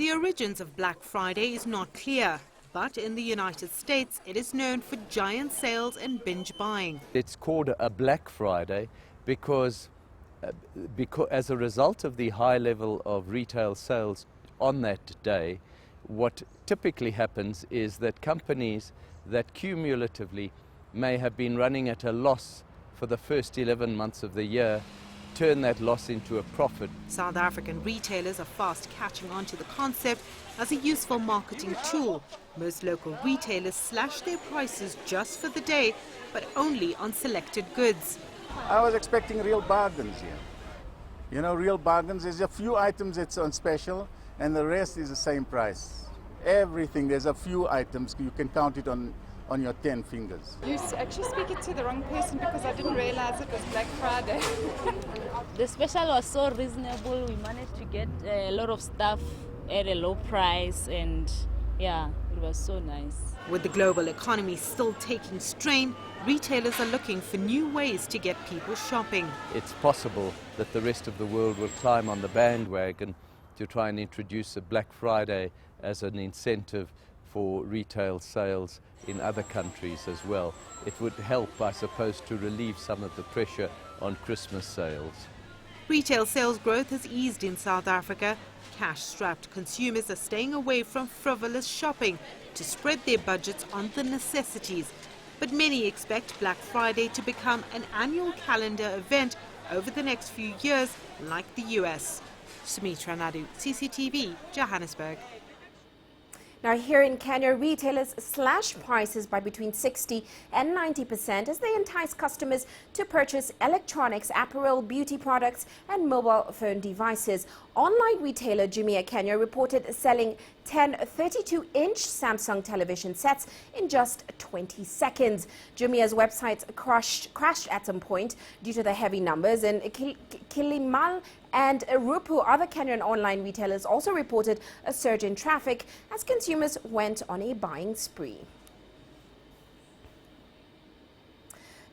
The origins of Black Friday is not clear, but in the United States it is known for giant sales and binge buying. It's called a Black Friday because as a result of the high level of retail sales on that day, what typically happens is that companies that cumulatively may have been running at a loss for the first 11 months of the year turn that loss into a profit. South African retailers are fast catching on to the concept as a useful marketing tool. Most local retailers slash their prices just for the day, but only on selected goods. I was expecting real bargains here. You know, real bargains. There's a few items that's on special and the rest is the same price. Everything, there's a few items, you can count it on your 10 fingers. You're actually speaking to the wrong person because I didn't realize it was Black Friday. The special was so reasonable. We managed to get a lot of stuff at a low price, and yeah, it was so nice. With the global economy still taking strain, retailers are looking for new ways to get people shopping. It's possible that the rest of the world will climb on the bandwagon to try and introduce a Black Friday as an incentive for retail sales in other countries as well. It would help, I suppose, to relieve some of the pressure on Christmas sales. Retail sales growth has eased in South Africa. Cash-strapped consumers are staying away from frivolous shopping to spread their budgets on the necessities. But many expect Black Friday to become an annual calendar event over the next few years, like the US. Sumitra Nadu, CCTV, Johannesburg. Now here in Kenya, retailers slash prices by between 60 and 90% as they entice customers to purchase electronics, apparel, beauty products and mobile phone devices. Online retailer Jumia Kenya reported selling 10 32-inch Samsung television sets in just 20 seconds. Jumia's website crashed at some point due to the heavy numbers, and Kilimal and Rupu, other Kenyan online retailers, also reported a surge in traffic as consumers went on a buying spree.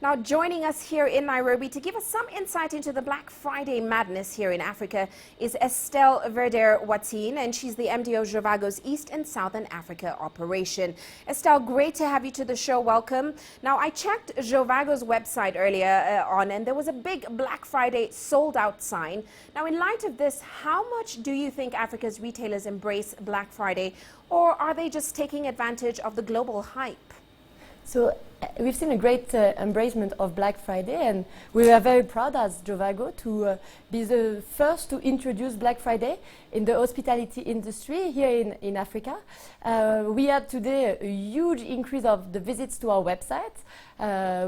Now joining us here in Nairobi to give us some insight into the Black Friday madness here in Africa is Estelle Verder-Watine, and she's the MD of Jovago's East and Southern Africa operation. Estelle, great to have you to the show. Welcome. Now I checked Jovago's website earlier on, and there was a big Black Friday sold out sign. Now in light of this, how much do you think Africa's retailers embrace Black Friday, or are they just taking advantage of the global hype? So we've seen a great embracement of Black Friday, and we are very proud as Jovago to be the first to introduce Black Friday in the hospitality industry here in Africa. We had today a huge increase of the visits to our website.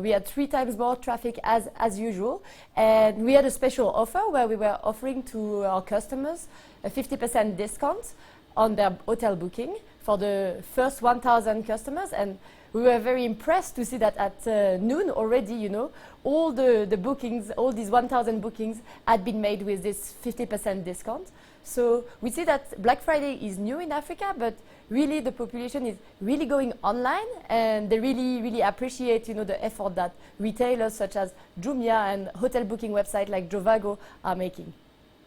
We had 3 times more traffic as usual, and we had a special offer where we were offering to our customers a 50% discount on their hotel booking for the first 1,000 customers, and we were very impressed to see that at noon already, you know, all the bookings, all these 1,000 bookings had been made with this 50% discount. So we see that Black Friday is new in Africa, but really the population is really going online, and they really appreciate, you know, the effort that retailers such as Jumia and hotel booking websites like Jovago are making.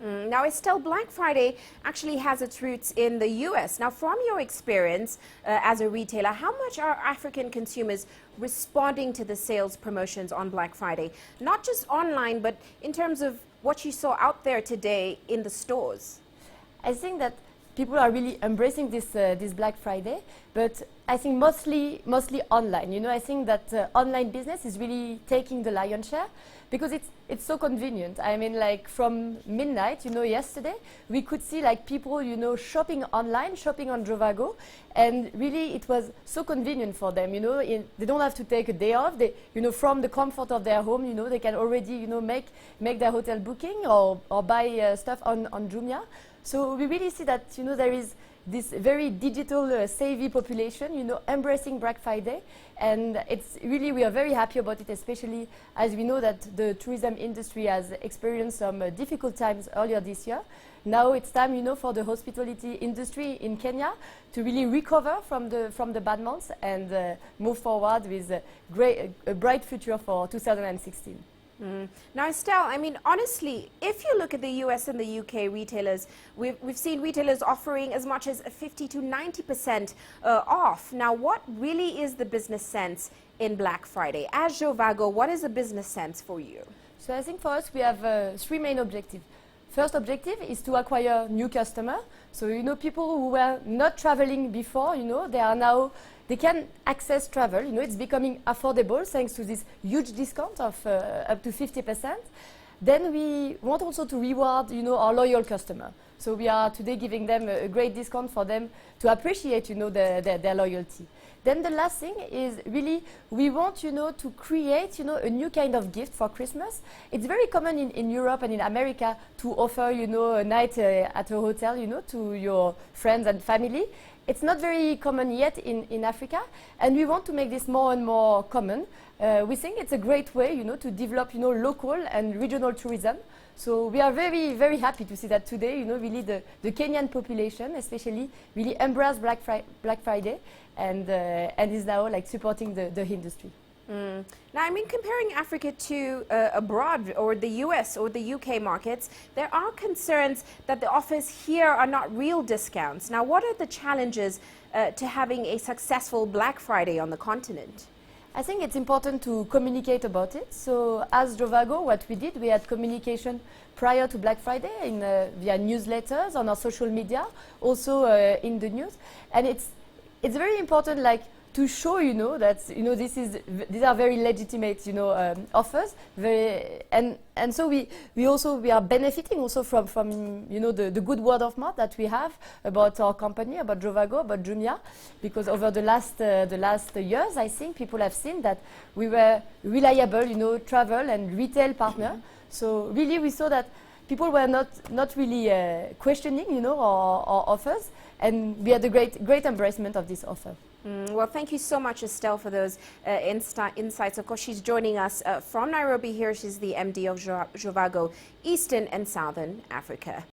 Now, Estelle, Black Friday actually has its roots in the US. Now, from your experience as a retailer, how much are African consumers responding to the sales promotions on Black Friday? Not just online, but in terms of what you saw out there today in the stores. I think that people are really embracing this Black Friday, but I think mostly online. You know, I think that online business is really taking the lion's share because it's so convenient. I mean, like from midnight, you know, yesterday we could see like people, you know, shopping online, shopping on Jovago, and really it was so convenient for them. You know, they don't have to take a day off. They, you know, from the comfort of their home, you know, they can already, you know, make their hotel booking or buy stuff on Jumia. So we really see that, you know, there is this very digital savvy population, you know, embracing Black Friday, and it's really, we are very happy about it, especially as we know that the tourism industry has experienced some difficult times earlier this year. Now it's time, you know, for the hospitality industry in Kenya to really recover from the bad months and move forward with a bright future for 2016. Now, Estelle, I mean, honestly, if you look at the US and the UK retailers, we've seen retailers offering as much as 50 to 90% off. Now, what really is the business sense in Black Friday? As Jovago, what is the business sense for you? So I think for us we have three main objectives. First objective is to acquire new customer. So people who were not traveling before, they can access travel. It's becoming affordable thanks to this huge discount of up to 50%. Then we want also to reward, our loyal customer. So we are today giving them a great discount for them to appreciate, their loyalty. Then the last thing is really we want, to create, a new kind of gift for Christmas. It's very common in Europe and in America to offer, a night at a hotel, to your friends and family. It's not very common yet in Africa, and we want to make this more and more common. We think it's a great way, to develop, local and regional tourism. So we are very, very happy to see that today, really the Kenyan population, especially, really embrace Black Friday and is now supporting the industry. Now, I mean, comparing Africa to abroad or the US or the UK markets, there are concerns that the offers here are not real discounts. Now, what are the challenges to having a successful Black Friday on the continent? I think it's important to communicate about it. So as Jovago, what we did, we had communication prior to Black Friday via newsletters, on our social media, also in the news. And it's very important, to show, that these are very legitimate, offers. And so we are benefiting also from the good word of mouth that we have about our company, about Jovago, about Jumia, because over the last years, I think people have seen that we were reliable, travel and retail partner. So really, we saw that people were not really questioning, our offers, and we had a great embracement of this offer. Well, thank you so much, Estelle, for those insights. Of course, she's joining us from Nairobi here. She's the MD of Jovago, Eastern and Southern Africa.